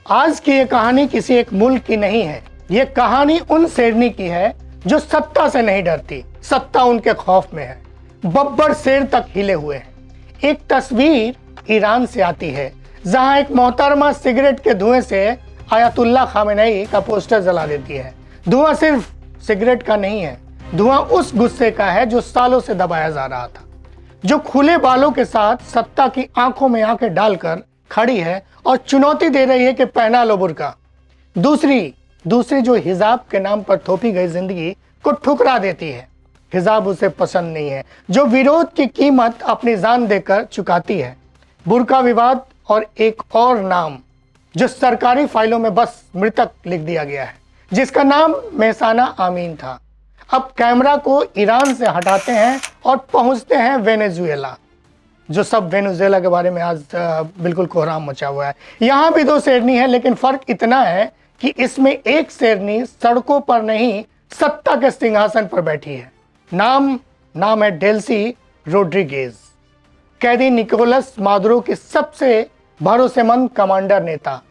आज की ये कहानी किसी एक मुल्क की नहीं है। ये कहानी उन शेरनी की है जो सत्ता से नहीं डरती, सत्ता उनके खौफ में है। बब्बर शेर तक हिले हुए हैं। एक तस्वीर ईरान से आती है जहां एक मोहतरमा सिगरेट के धुएं से आयतुल्लाह खामेनेई का पोस्टर जला देती है। धुआं सिर्फ सिगरेट का नहीं है, धुआं उस गुस्से का है जो सालों से दबाया जा रहा था, जो खुले बालों के साथ सत्ता की आंखों में आंखें डालकर खड़ी है और चुनौती दे रही है कि पहना लो बुर्का। दूसरी जो हिजाब के नाम पर थोपी गई जिंदगी को ठुकरा देती है। हिजाब उसे पसंद नहीं है, जो विरोध की कीमत अपनी जान देकर चुकाती है। बुर्का विवाद और एक और नाम जो सरकारी फाइलों में बस मृतक लिख दिया गया है, जिसका नाम मेहसाना आमीन था। अब कैमरा को ईरान से हटाते हैं और पहुंचते हैं वेनेजुएला, जो सब वेनेजुएला के बारे में आज बिल्कुल कोहराम मचा हुआ है। यहाँ भी दो शेरनी है, लेकिन फर्क इतना है कि इसमें एक शेरनी सड़कों पर नहीं, सत्ता के सिंहासन पर बैठी है। नाम है डेल्सी रोड्रिगेज, कैदी निकोलस मादुरो की सबसे भरोसेमंद कमांडर नेता।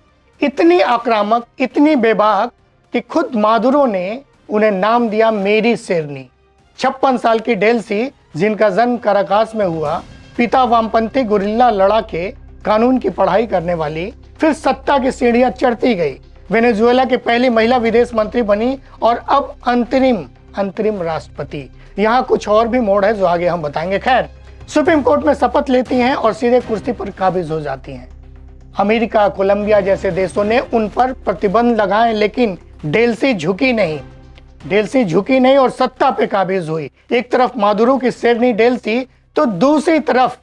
इतनी आक्रामक, इतनी बेबाक कि खुद मादुरो ने उन्हें नाम दिया मेरी शेरनी। 56 साल की डेल्सी, जिनका जन्म काराकास में हुआ, पिता वामपंथी गुरिल्ला लड़ाके, कानून की पढ़ाई करने वाली, फिर सत्ता की सीढ़ियां चढ़ती गई। वेनेजुएला की पहली महिला विदेश मंत्री बनी और अब अंतरिम राष्ट्रपति। यहाँ कुछ और भी मोड़ है जो आगे हम बताएंगे। खैर, सुप्रीम कोर्ट में शपथ लेती हैं और सीधे कुर्सी पर काबिज हो जाती हैं। अमेरिका, कोलंबिया जैसे देशों ने उन पर प्रतिबंध लगाए, लेकिन डेल्सी झुकी नहीं और सत्ता पे काबिज हुई। एक तरफ मादुरो की शेरनी डेल्सी, तो दूसरी तरफ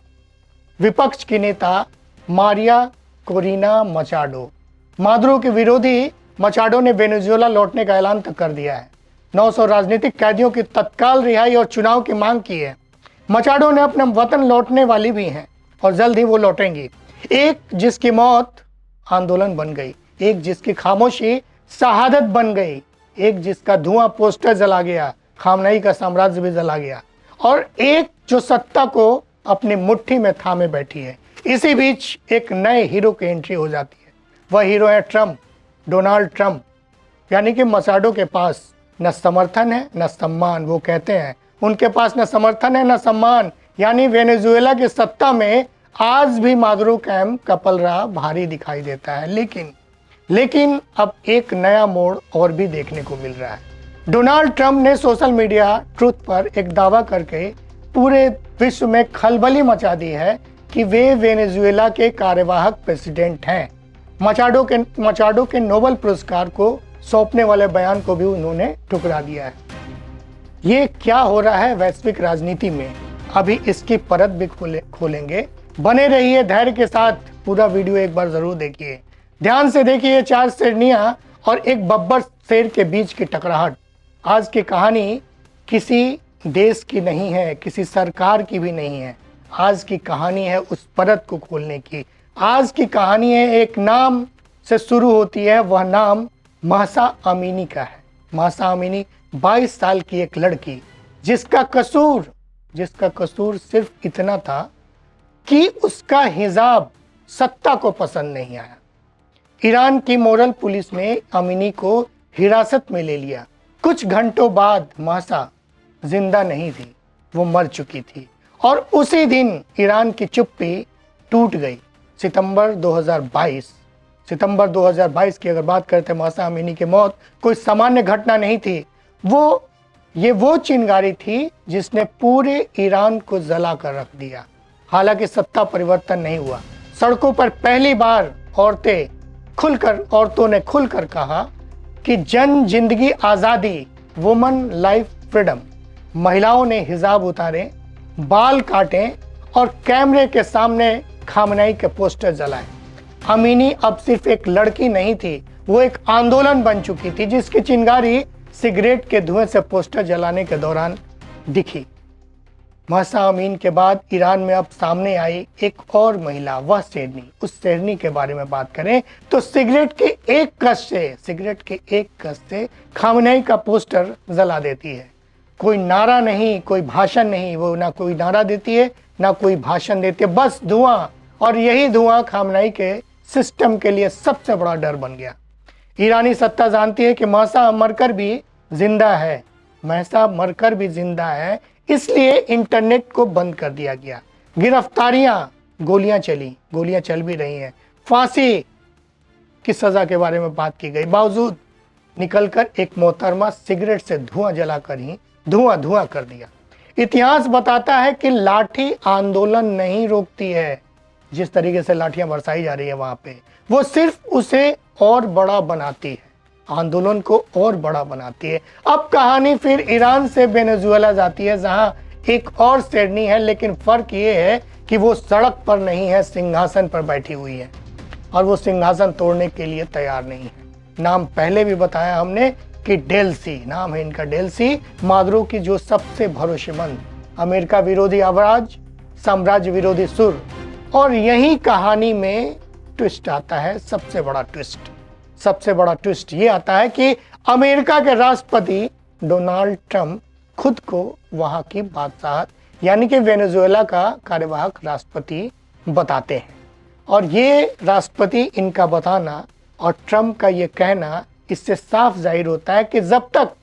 विपक्ष की नेता मारिया कोरिना मचाडो। मादुरो के विरोधी मचाडो ने वेनेजुएला लौटने का ऐलान तक कर दिया है। 900 राजनीतिक कैदियों की तत्काल रिहाई और चुनाव की मांग की है। मचाडो ने अपने वतन लौटने वाली भी हैं और जल्द ही वो लौटेंगी। एक जिसकी मौत आंदोलन बन गई, एक जिसकी खामोशी शहादत बन गई, एक जिसका धुआं पोस्टर जला गया, खामनेई का साम्राज्य भी जला गया, और एक जो सत्ता को अपनी मुट्ठी में थामे बैठी है। इसी बीच एक नए हीरो की एंट्री हो जाती है। वह हीरो है ट्रंप, डोनाल्ड ट्रंप। यानी कि मचाडो के पास न समर्थन है न सम्मान। वो कहते हैं उनके पास न समर्थन है न सम्मान। यानी वेनेजुएला की सत्ता में आज भी मादुरो कैंप का पलड़ा भारी दिखाई देता है। लेकिन अब एक नया मोड़ और भी देखने को मिल रहा है। डोनाल्ड ट्रंप ने सोशल मीडिया ट्रूथ पर एक दावा करके पूरे विश्व में खलबली मचा दी है कि वे वेनेजुएला के कार्यवाहक प्रेसिडेंट हैं। मचाडो के नोबेल पुरस्कार को सौंपने वाले बयान को भी उन्होंने ठुकरा दिया है। ये क्या हो रहा है वैश्विक राजनीति में, अभी इसकी परत भी खोलेंगे। बने रहिए धैर्य के साथ, पूरा वीडियो एक बार जरूर देखिए। ध्यान से देखिए, 4 शेरनियां और एक बब्बर शेर के बीच की टकराहट। आज की कहानी किसी देश की नहीं है, किसी सरकार की भी नहीं है। आज की कहानी है उस परत को खोलने की। आज की कहानी है एक नाम से शुरू होती है, वह नाम महसा अमीनी का है। महसा अमीनी 22 साल की एक लड़की, जिसका कसूर सिर्फ इतना था कि उसका हिजाब सत्ता को पसंद नहीं आया। ईरान की मोरल पुलिस ने अमीनी को हिरासत में ले लिया। कुछ घंटों बाद महसा जिंदा नहीं थी, वो मर चुकी थी। और उसी दिन ईरान की चुप्पी टूट गई। सितंबर 2022 की अगर बात करते हैं, महसा अमीनी की मौत कोई सामान्य घटना नहीं थी। वो चिंगारी थी जिसने पूरे ईरान को जला कर रख दिया। हालांकि सत्ता परिवर्तन नहीं हुआ। सड़कों पर पहली बार औरतों ने खुलकर कहा कि जिंदगी आज़ादी, वुमन लाइफ फ्रीडम। महिलाओं ने हिजाब उतारे, बाल काटे और कैमरे के सामने खामनेई के पोस्टर जलाए। अमीनी अब सिर्फ एक लड़की नहीं थी, वो एक आंदोलन बन चुकी थी, जिसकी चिंगारी सिगरेट के धुएं से पोस्टर जलाने के दौरान दिखी। महसा अमीन के बाद ईरान में अब सामने आई एक और महिला, वह शेरनी। उस शेरनी के बारे में बात करें तो सिगरेट के एक कश से खामनेई का पोस्टर जला देती है। कोई नारा नहीं, कोई भाषण नहीं, वो ना कोई नारा देती है ना कोई भाषण देती है, बस धुआं। और यही धुआं खामनेई के सिस्टम के लिए सबसे बड़ा डर बन गया। ईरानी सत्ता जानती है कि महसा मरकर भी जिंदा है, महसा मरकर भी जिंदा है, इसलिए इंटरनेट को बंद कर दिया गया। गिरफ्तारियां, गोलियां चल भी रही हैं, फांसी की सजा के बारे में बात की गई, बावजूद निकलकर एक मोहतरमा सिगरेट से धुआं जलाकर ही धुआं कर दिया। इतिहास बताता है कि लाठी आंदोलन नहीं रोकती है। जिस तरीके से लाठियां बरसाई जा रही है वहां पे, वो सिर्फ उसे और बड़ा बनाती है, आंदोलन को और बड़ा बनाती है। अब कहानी फिर ईरान से वेनेजुएला जाती है, जहां एक और शेरनी है, लेकिन फर्क ये है कि वो सड़क पर नहीं है, सिंहासन पर बैठी हुई है, और वो सिंहासन तोड़ने के लिए तैयार नहीं है। नाम पहले भी बताया हमने कि डेल्सी नाम है इनका, डेल्सी मादुरो की जो सबसे भरोसेमंद अमेरिका विरोधी अवराज, साम्राज्य विरोधी सुर। और यही कहानी में ट्विस्ट आता है, सबसे बड़ा ट्विस्ट ये आता है कि अमेरिका के राष्ट्रपति डोनाल्ड ट्रंप खुद को वहां की बादशाह यानी कि वेनेजुएला का कार्यवाहक राष्ट्रपति बताते हैं। और ये राष्ट्रपति इनका बताना और ट्रंप का ये कहना, इससे साफ जाहिर होता है कि जब तक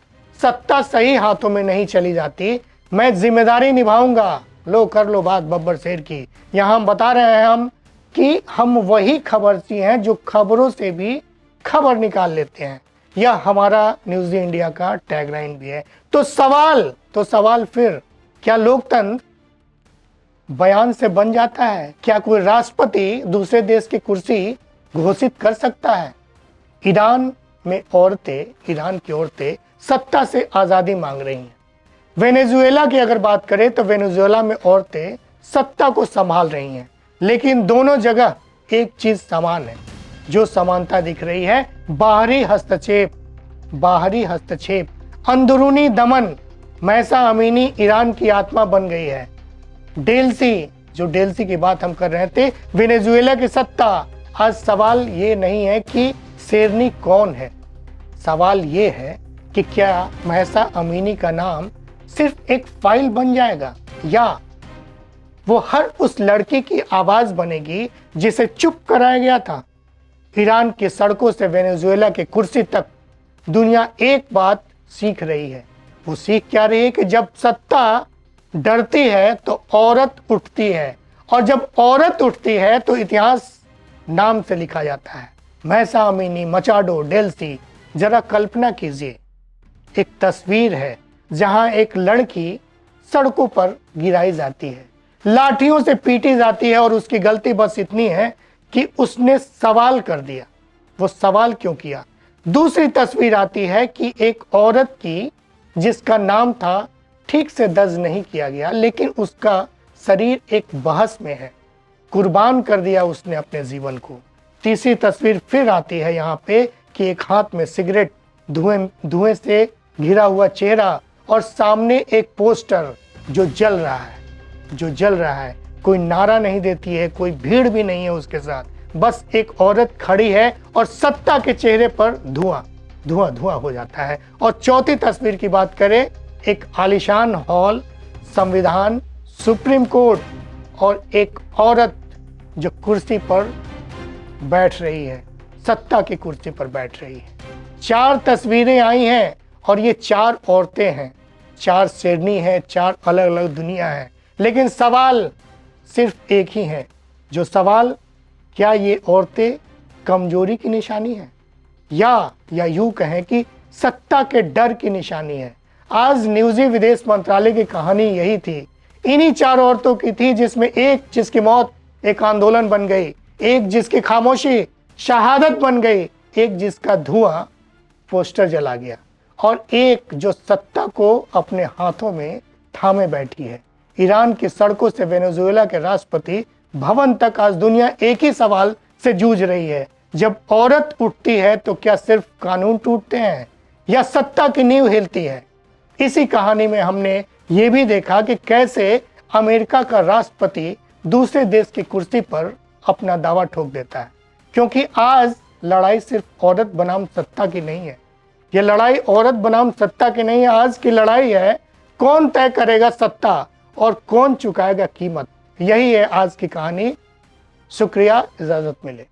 सत्ता सही हाथों में नहीं चली जाती, मैं जिम्मेदारी निभाऊंगा। लो कर लो बात बब्बर शेर की। यहाँ हम बता रहे हैं हम कि हम वही खबरची हैं जो खबरों से भी खबर निकाल लेते हैं। यह हमारा न्यूज़ इंडिया का टैगलाइन भी है। तो सवाल फिर, क्या लोकतंत्र बयान से बन जाता है? क्या कोई राष्ट्रपति दूसरे देश की कुर्सी घोषित कर सकता है? ईरान की औरतें सत्ता से आज़ादी मांग रही हैं। वेनेजुएला की अगर बात करें तो वेनेजुएला में औरतें सत्ता को संभाल रही हैं, लेकिन दोनों जगह एक चीज समान है। जो समानता दिख रही है, बाहरी हस्तक्षेप, अंदरूनी दमन। महसा अमीनी ईरान की आत्मा बन गई है। डेल्सी की बात हम कर रहे थे, वेनेजुएला की सत्ता। आज सवाल ये नहीं है कि शेरनी कौन है, सवाल ये है कि क्या महसा अमीनी का नाम सिर्फ एक फाइल बन जाएगा, या वो हर उस लड़की की आवाज बनेगी जिसे चुप कराया गया था। ईरान की सड़कों से वेनेजुएला की कुर्सी तक दुनिया एक बात सीख रही है। वो सीख क्या रही है कि जब सत्ता डरती है तो औरत उठती है, और जब औरत उठती है तो इतिहास नाम से लिखा जाता है। Mahsa Amini, Machado, Delsey. जरा कल्पना कीजिए, एक तस्वीर है जहां एक लड़की सड़कों पर गिराई जाती है, लाठियों से पीटी जाती है, और उसकी गलती बस इतनी है कि उसने सवाल कर दिया। वो सवाल क्यों किया? दूसरी तस्वीर आती है कि एक औरत की जिसका नाम था ठीक से दर्ज नहीं किया गया, लेकिन उसका शरीर एक बहस में है, कुर्बान कर दिया उसने अपने जीवन को। तीसरी तस्वीर फिर आती है यहाँ पे कि एक हाथ में सिगरेट, धुएं से घिरा हुआ चेहरा, और सामने एक पोस्टर जो जल रहा है। कोई नारा नहीं देती है, कोई भीड़ भी नहीं है उसके साथ, बस एक औरत खड़ी है और सत्ता के चेहरे पर धुआं हो जाता है। और चौथी तस्वीर की बात करें, एक आलीशान हॉल, संविधान, सुप्रीम कोर्ट, और एक औरत जो कुर्सी पर बैठ रही है, सत्ता की कुर्सी पर बैठ रही है। 4 तस्वीरें आई हैं, और ये 4 औरतें हैं, 4 शेरनी हैं, 4 अलग अलग दुनिया है। लेकिन सवाल सिर्फ एक ही है। जो सवाल, क्या ये औरतें कमजोरी की निशानी है, या यूं कहें कि सत्ता के डर की निशानी है? आज न्यूज़ी विदेश मंत्रालय की कहानी यही थी। इन्हीं 4 औरतों की थी, जिसमें एक जिसकी मौत एक आंदोलन बन गई, एक जिसकी खामोशी शहादत बन गई, एक जिसका धुआं पोस्टर जला गया, और एक जो सत्ता को अपने हाथों में थामे बैठी है। ईरान की सड़कों से वेनेजुएला के राष्ट्रपति भवन तक आज दुनिया एक ही सवाल से जूझ रही है। जब औरत उठती है तो क्या सिर्फ कानून टूटते हैं, या सत्ता की नींव हिलती है? इसी कहानी में हमने ये भी देखा कि कैसे अमेरिका का राष्ट्रपति दूसरे देश की कुर्सी पर अपना दावा ठोक देता है, क्योंकि आज लड़ाई सिर्फ औरत बनाम सत्ता की नहीं है। ये लड़ाई औरत बनाम सत्ता की नहीं है, आज की लड़ाई है कौन तय करेगा सत्ता और कौन चुकाएगा कीमत। यही है आज की कहानी। शुक्रिया, इजाजत मिले।